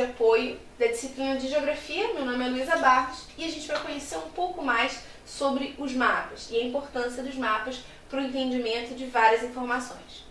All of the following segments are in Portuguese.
apoio da disciplina de Geografia. Meu nome é Luísa Barros e a gente vai conhecer um pouco mais sobre os mapas e a importância dos mapas para o entendimento de várias informações.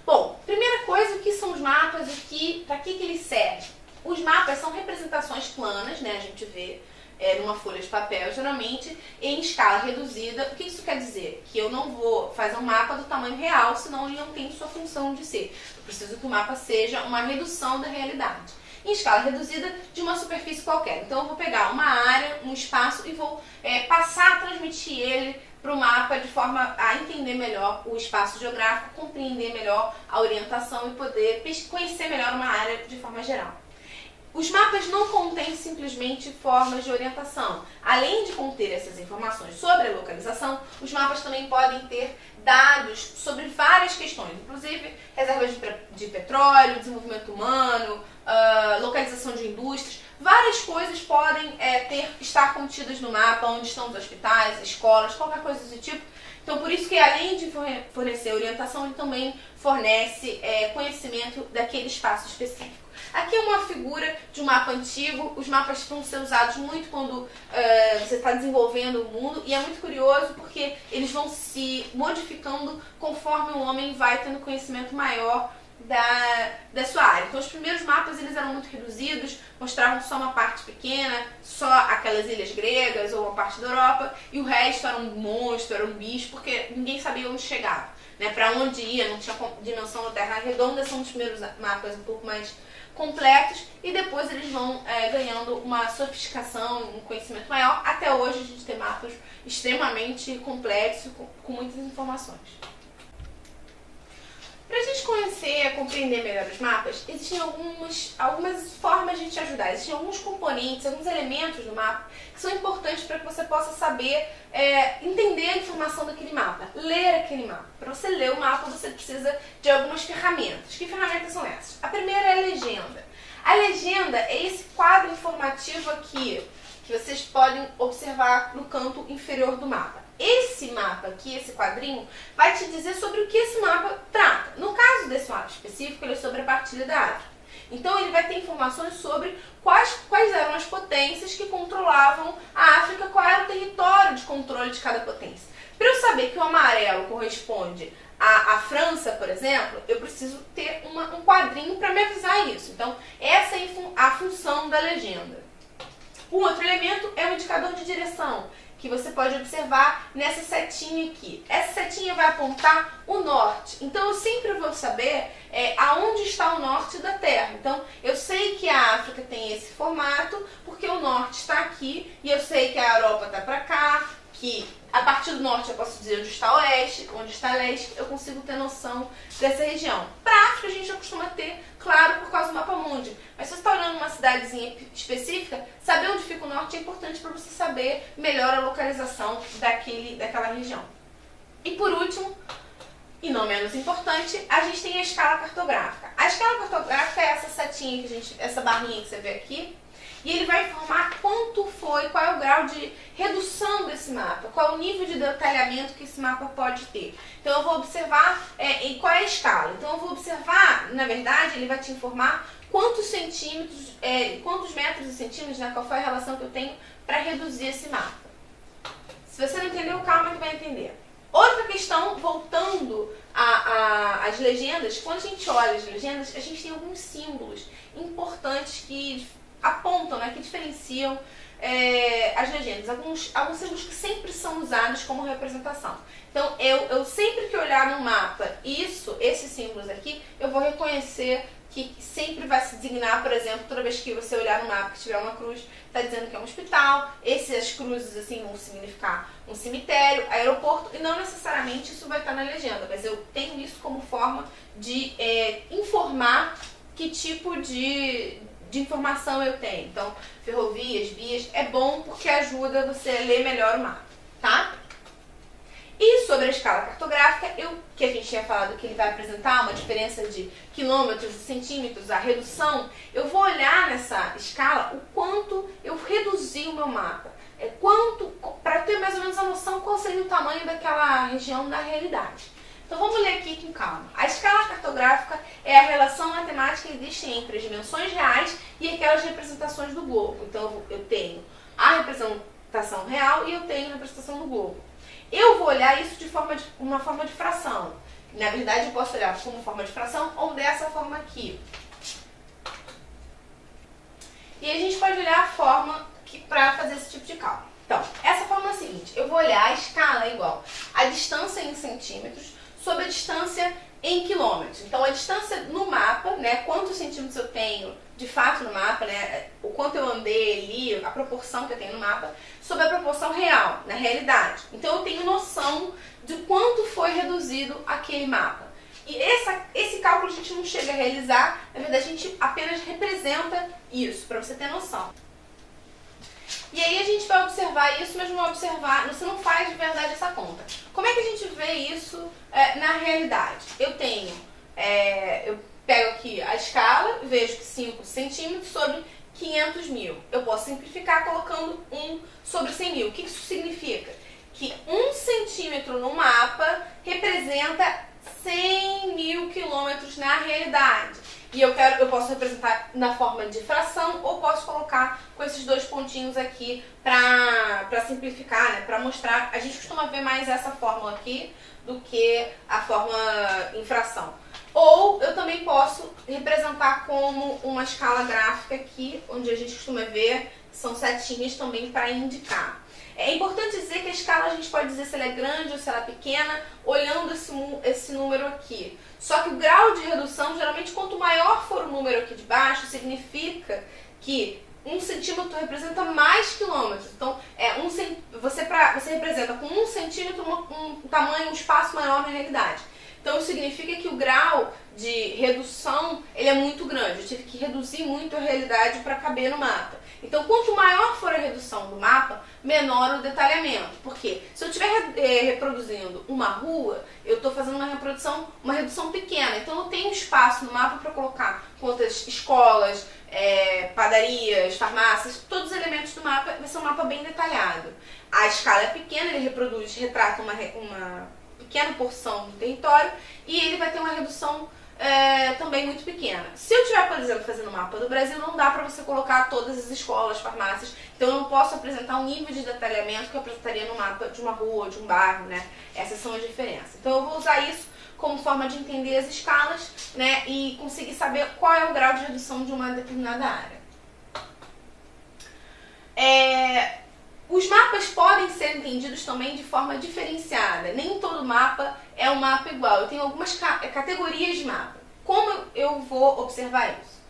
Bom, primeira coisa, o que são os mapas e para que eles servem? Os mapas são representações planas, né? A gente vê numa folha de papel, geralmente em escala reduzida. O que isso quer dizer? Que eu não vou fazer um mapa do tamanho real, senão ele não tem sua função de ser. Eu preciso que o mapa seja uma redução da realidade. Em escala reduzida de uma superfície qualquer. Então eu vou pegar uma área, um espaço e vou passar a transmitir ele para o mapa de forma a entender melhor o espaço geográfico, compreender melhor a orientação e poder conhecer melhor uma área de forma geral. Os mapas não contêm simplesmente formas de orientação. Além de conter essas informações sobre a localização, os mapas também podem ter dados sobre várias questões, inclusive reservas de petróleo, desenvolvimento humano, localização de indústrias. Várias coisas podem estar contidas no mapa, onde estão os hospitais, escolas, qualquer coisa desse tipo. Então, por isso que além de fornecer orientação, ele também fornece conhecimento daquele espaço específico. Aqui é uma figura de um mapa antigo. Os mapas vão ser usados muito quando você está desenvolvendo o mundo, e é muito curioso porque eles vão se modificando conforme o homem vai tendo conhecimento maior da sua área. Então os primeiros mapas eles eram muito reduzidos, mostravam só uma parte pequena, só aquelas ilhas gregas ou uma parte da Europa, e o resto era um monstro, era um bicho, porque ninguém sabia onde chegava, né? Para onde ia, não tinha dimensão da Terra redonda. São os primeiros mapas um pouco mais completos, e depois eles vão ganhando uma sofisticação, um conhecimento maior. Até hoje a gente tem mapas extremamente complexos, com muitas informações. Para a gente conhecer e compreender melhor os mapas, existem algumas formas de te ajudar. Existem alguns componentes, alguns elementos do mapa que são importantes para que você possa saber entender a informação daquele mapa, ler aquele mapa. Para você ler o mapa, você precisa de algumas ferramentas. Que ferramentas são essas? A primeira é a legenda. A legenda é esse quadro informativo aqui, que vocês podem observar no canto inferior do mapa. Esse mapa aqui, esse quadrinho, vai te dizer sobre o que esse mapa trata. No caso desse mapa específico, ele é sobre a partilha da África. Então ele vai ter informações sobre quais eram as potências que controlavam a África, qual era o território de controle de cada potência. Para eu saber que o amarelo corresponde à França, por exemplo, eu preciso ter um quadrinho para me avisar isso. Então essa é a função da legenda. Um outro elemento é o indicador de direção, que você pode observar nessa setinha aqui. Essa setinha vai apontar o norte. Então eu sempre vou saber aonde está o norte da Terra. Então eu sei que a África tem esse formato porque o norte está aqui, e eu sei que a Europa está para cá, que a partir do norte eu posso dizer onde está o oeste, onde está o leste. Eu consigo ter noção dessa região. Para a África a gente já costuma ter, claro, por causa do mapa mundi. Mas se você está olhando uma cidadezinha específica, saber onde fica o norte é importante para você saber melhor a localização daquela região. E por último, e não menos importante, a gente tem a escala cartográfica. A escala cartográfica é essa setinha essa barrinha que você vê aqui. E ele vai informar qual é o grau de redução desse mapa, qual é o nível de detalhamento que esse mapa pode ter. Então eu vou observar qual é a escala. Então eu vou observar, na verdade, ele vai te informar quantos centímetros, quantos metros e centímetros, né, qual foi a relação que eu tenho para reduzir esse mapa. Se você não entendeu, calma que vai entender. Outra questão, voltando às legendas, quando a gente olha as legendas, a gente tem alguns símbolos importantes que apontam, né, que diferenciam as legendas. Alguns símbolos que sempre são usados como representação. Então, eu sempre que olhar no mapa esses símbolos aqui, eu vou reconhecer que sempre vai se designar, por exemplo, toda vez que você olhar no mapa que tiver uma cruz, está dizendo que é um hospital. Essas cruzes assim vão significar um cemitério, aeroporto, e não necessariamente isso vai estar na legenda, mas eu tenho isso como forma de informar que tipo de informação eu tenho. Então, ferrovias, vias, é bom porque ajuda você a ler melhor o mapa, tá? E sobre a escala cartográfica, que a gente tinha falado que ele vai apresentar uma diferença de quilômetros e centímetros, a redução, eu vou olhar nessa escala o quanto eu reduzi o meu mapa. Para ter mais ou menos a noção qual seria o tamanho daquela região na realidade. Então vamos ler aqui com calma. A escala cartográfica é é a relação matemática que existe entre as dimensões reais e aquelas representações do globo. Então eu tenho a representação real e eu tenho a representação do globo. Eu vou olhar isso de uma forma de fração. Na verdade, eu posso olhar como forma de fração ou dessa forma aqui. E a gente pode olhar a forma para fazer esse tipo de cálculo. Então, essa forma é a seguinte: eu vou olhar a escala igual a distância em centímetros sobre a distância em quilômetros. Então, a distância no mapa, né, quantos centímetros eu tenho de fato no mapa, né, o quanto eu andei ali, a proporção que eu tenho no mapa, sobre a proporção real, na realidade. Então, eu tenho noção de quanto foi reduzido aquele mapa. E esse cálculo a gente não chega a realizar, na verdade a gente apenas representa isso, para você ter noção. E aí a gente vai observar isso, mas não vai observar, você não faz de verdade essa conta. Como é que a gente vê isso na realidade? Eu pego aqui a escala, vejo que 5 centímetros sobre 500 mil. Eu posso simplificar colocando 1 sobre 100 mil. O que isso significa? Que 1 centímetro no mapa representa 100 mil quilômetros na realidade. E eu posso representar na forma de fração ou posso colocar com esses dois pontinhos aqui para simplificar, né? Para mostrar. A gente costuma ver mais essa fórmula aqui do que a forma em fração. Ou eu também posso representar como uma escala gráfica aqui, onde a gente costuma ver, são setinhas também para indicar. É importante dizer que a escala a gente pode dizer se ela é grande ou se ela é pequena, olhando esse número aqui. Só que o grau de redução, geralmente, quanto maior for o número aqui de baixo, significa que 1 centímetro representa mais quilômetros. Então, você representa com 1 centímetro um tamanho, um espaço maior na realidade. Então, isso significa que o grau de redução ele é muito grande. Eu tive que reduzir muito a realidade para caber no mapa. Então, quanto maior for a redução do mapa, menor o detalhamento. Por quê? Se eu estiver reproduzindo uma rua, eu estou fazendo uma redução pequena. Então, eu tenho espaço no mapa para colocar quantas escolas, padarias, farmácias, todos os elementos do mapa. Vai ser um mapa bem detalhado. A escala é pequena, ele retrata uma pequena porção do território e ele vai ter uma redução também muito pequena. Se eu estiver, por exemplo, fazendo o mapa do Brasil, não dá para você colocar todas as escolas, farmácias, então eu não posso apresentar um nível de detalhamento que eu apresentaria no mapa de uma rua, de um bairro, né? Essas são as diferenças. Então eu vou usar isso como forma de entender as escalas, né? E conseguir saber qual é o grau de redução de uma determinada área. Os mapas podem ser entendidos também de forma diferenciada. Nem todo mapa é um mapa igual. Eu tenho algumas categorias de mapa. Como eu vou observar isso?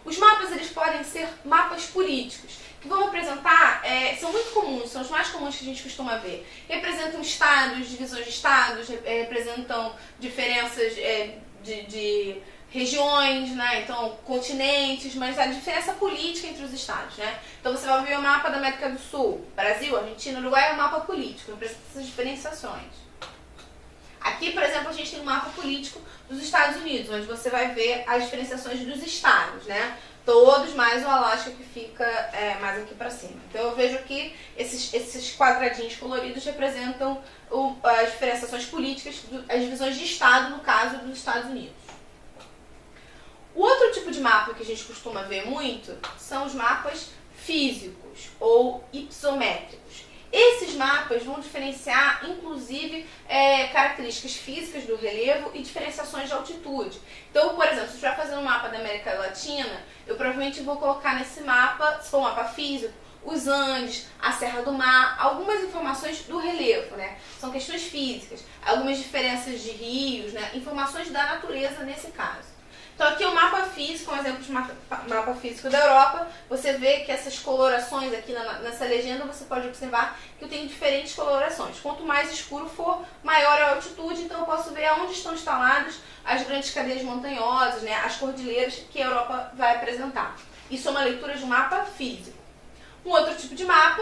Os mapas eles podem ser mapas políticos, que vão apresentar, são muito comuns, são os mais comuns que a gente costuma ver. Representam estados, divisões de estados, representam diferenças de regiões, né? Então, continentes, mas a diferença política entre os estados, né? Então, você vai ver o mapa da América do Sul, Brasil, Argentina, Uruguai, é um mapa político, representa essas diferenciações. Aqui, por exemplo, a gente tem um mapa político dos Estados Unidos, onde você vai ver as diferenciações dos estados, né? Todos mais o Alasca que fica mais aqui para cima. Então, eu vejo que esses quadradinhos coloridos representam as diferenciações políticas, as divisões de estado, no caso dos Estados Unidos. O outro tipo de mapa que a gente costuma ver muito são os mapas físicos ou hipométricos. Esses mapas vão diferenciar, inclusive, características físicas do relevo e diferenciações de altitude. Então, por exemplo, se eu estiver fazendo um mapa da América Latina, eu provavelmente vou colocar nesse mapa, se for um mapa físico, os Andes, a Serra do Mar, algumas informações do relevo, né? São questões físicas, algumas diferenças de rios, né? Informações da natureza nesse caso. Então aqui o mapa físico, um exemplo de mapa físico da Europa, você vê que essas colorações aqui nessa legenda, você pode observar que eu tenho diferentes colorações. Quanto mais escuro for, maior a altitude, então eu posso ver onde estão instaladas as grandes cadeias montanhosas, né, as cordilheiras que a Europa vai apresentar. Isso é uma leitura de um mapa físico. Um outro tipo de mapa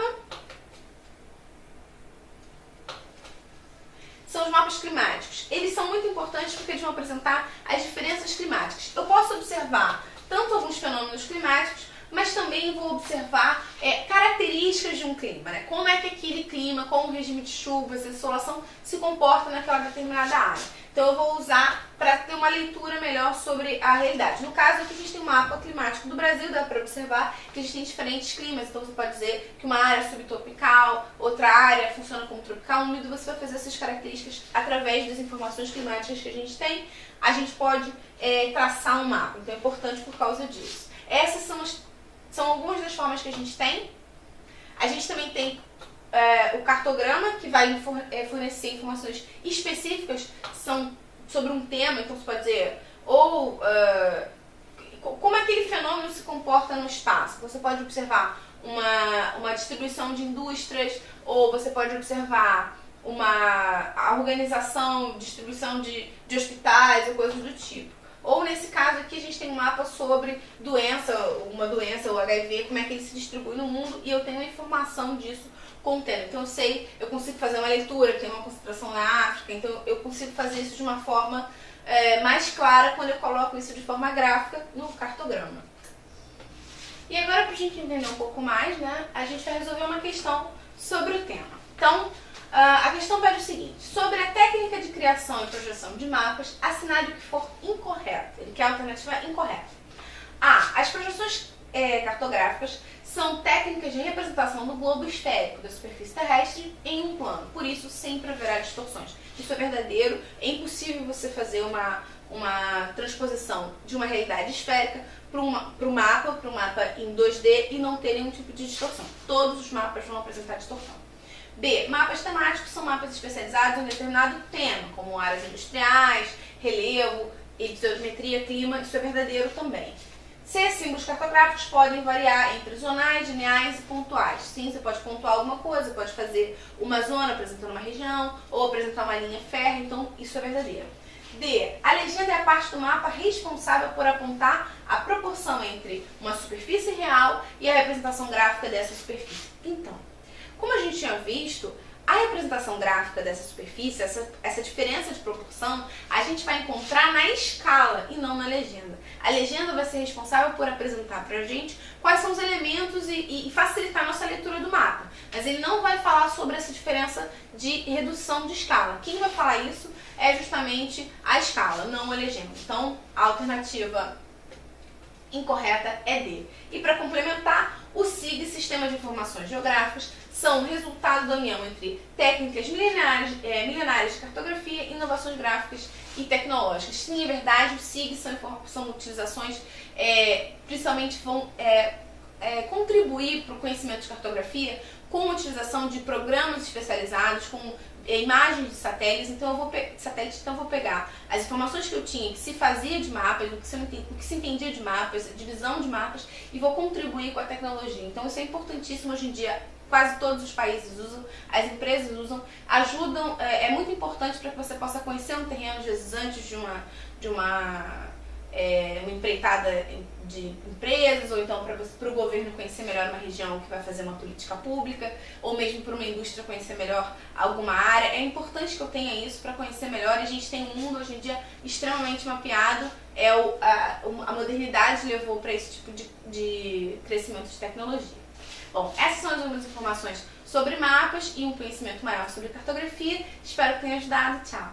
são os mapas climáticos. Eles são muito importantes porque eles vão apresentar as diferenças climáticas. Eu posso observar tanto alguns fenômenos climáticos, mas também vou observar características de um clima, né? Como é que aquele clima, com o regime de chuvas, a insolação, se comporta naquela determinada área. Então eu vou usar para ter uma leitura melhor sobre a realidade. No caso aqui a gente tem um mapa climático do Brasil, dá para observar que a gente tem diferentes climas. Então você pode dizer que uma área é subtropical, outra área funciona como tropical úmido. Você vai fazer essas características através das informações climáticas que a gente tem. A gente pode traçar um mapa, então é importante por causa disso. Essas são algumas das formas que a gente tem. A gente também tem o cartograma, que vai fornecer informações específicas sobre um tema. Então você pode dizer como aquele fenômeno se comporta no espaço. Você pode observar uma distribuição de indústrias, ou você pode observar a organização, distribuição de hospitais ou coisas do tipo. Ou nesse caso aqui a gente tem um mapa sobre uma doença, o HIV, como é que ele se distribui no mundo, e eu tenho a informação disso contendo. Então eu consigo fazer uma leitura, tem uma concentração na África, então eu consigo fazer isso de uma forma mais clara quando eu coloco isso de forma gráfica no cartograma. E agora, para a gente entender um pouco mais, né, a gente vai resolver uma questão sobre o tema. Então, a questão pede o seguinte: sobre a técnica de criação e projeção de mapas, assinale o que for incorreto. Ele quer a alternativa incorreta. A. As projeções cartográficas são técnicas de representação do globo esférico da superfície terrestre em um plano. Por isso, sempre haverá distorções. Isso é verdadeiro. É impossível você fazer uma transposição de uma realidade esférica para um mapa em 2D e não ter nenhum tipo de distorção. Todos os mapas vão apresentar distorção. B. Mapas temáticos são mapas especializados em um determinado tema, como áreas industriais, relevo, epidiometria, clima. Isso é verdadeiro também. C. Símbolos cartográficos podem variar entre zonais, lineais e pontuais. Sim, você pode pontuar alguma coisa, pode fazer uma zona apresentando uma região, ou apresentar uma linha férrea, então isso é verdadeiro. D. A legenda é a parte do mapa responsável por apontar a proporção entre uma superfície real e a representação gráfica dessa superfície. Então, como a gente tinha visto, a representação gráfica dessa superfície, essa diferença de proporção, a gente vai encontrar na escala e não na legenda. A legenda vai ser responsável por apresentar pra gente quais são os elementos e facilitar a nossa leitura do mapa. Mas ele não vai falar sobre essa diferença de redução de escala. Quem vai falar isso é justamente a escala, não a legenda. Então, a alternativa incorreta é D. E para complementar, o SIG, Sistema de Informações Geográficas, são o resultado da união entre técnicas milenares de cartografia, inovações gráficas e tecnológicas. Sim, é verdade, o SIG são utilizações, principalmente vão contribuir para o conhecimento de cartografia com a utilização de programas especializados, com imagens de satélites. Então eu vou pegar as informações que eu tinha, que se fazia de mapas, o que se entendia de mapas, divisão de mapas, e vou contribuir com a tecnologia. Então isso é importantíssimo hoje em dia. Quase todos os países usam, as empresas usam, ajudam, é muito importante para que você possa conhecer um terreno, às vezes, antes de uma empreitada de empresas, ou então para o governo conhecer melhor uma região que vai fazer uma política pública, ou mesmo para uma indústria conhecer melhor alguma área. É importante que eu tenha isso para conhecer melhor. A gente tem um mundo hoje em dia extremamente mapeado, a modernidade levou para esse tipo de crescimento de tecnologia. Bom, essas são algumas informações sobre mapas e um conhecimento maior sobre cartografia. Espero que tenha ajudado. Tchau!